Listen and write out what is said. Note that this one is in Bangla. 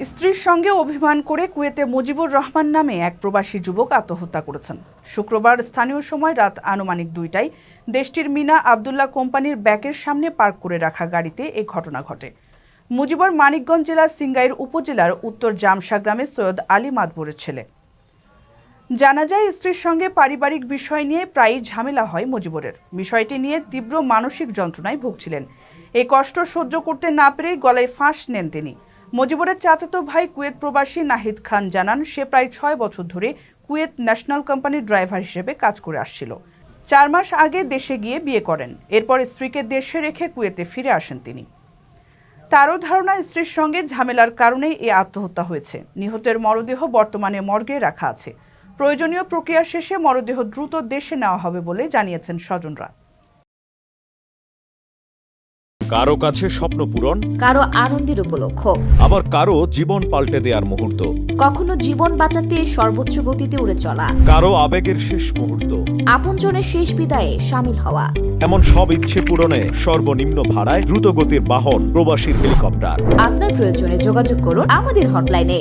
স্ত্রীর সঙ্গে অভিমান করে কুয়েতে মুজিবুর রহমান নামে এক প্রবাসী যুবক আত্মহত্যা করেছেন। শুক্রবার স্থানীয় সময় রাত আনুমানিক 2টায় দেশটির মিনা আবদুল্লাহ কোম্পানির ব্যাকের সামনে পার্ক করে রাখা গাড়িতে এই ঘটনা ঘটে। মুজিবুর মানিকগঞ্জ জেলার সিংগাইর উপজেলার উত্তর জামসা গ্রামের সৈয়দ আলী মাদবুরের ছেলে। জানা যায়, স্ত্রীর সঙ্গে পারিবারিক বিষয় নিয়ে প্রায়ই ঝামেলা হয় মুজিবুরের। বিষয়টি নিয়ে তীব্র মানসিক যন্ত্রণায় ভুগছিলেন। এই কষ্ট সহ্য করতে না পেরে গলায় ফাঁস নেন তিনি। মুজিবুরের চাচাতো ভাই কুয়েত প্রবাসী নাহিদ খান জানান, সে প্রায় 6 বছর ধরে কুয়েত ন্যাশনাল কোম্পানির ড্রাইভার হিসেবে কাজ করে আসছিল। 4 মাস আগে দেশে গিয়ে বিয়ে করেন। এরপর স্ত্রীকে দেশে রেখে কুয়েতে ফিরে আসেন তিনি। তারও ধারণা, স্ত্রীর সঙ্গে ঝামেলার কারণেই এই আত্মহত্যা হয়েছে। নিহতের মরদেহ বর্তমানে মর্গে রাখা আছে। প্রয়োজনীয় প্রক্রিয়া শেষে মরদেহ দ্রুত দেশে নেওয়া হবে বলে জানিয়েছেন স্বজনরা। কারো কাছে স্বপ্ন পূরণ, কারো আনন্দের উপলক্ষ, আবার কারো জীবন পাল্টে দেওয়ার মুহূর্ত, কখনো জীবন বাঁচাতে সর্বোচ্চ গতিতে উড়ে চলা, কারো আবেগের শেষ মুহূর্ত, আপনজনের শেষ বিদায়ে শামিল হওয়া। এমন সব ইচ্ছে পূরণে সর্বনিম্ন ভাড়ায় দ্রুতগতির বাহন প্রবাসী হেলিকপ্টার। আপনার প্রয়োজনে যোগাযোগ করুন আমাদের হটলাইনে।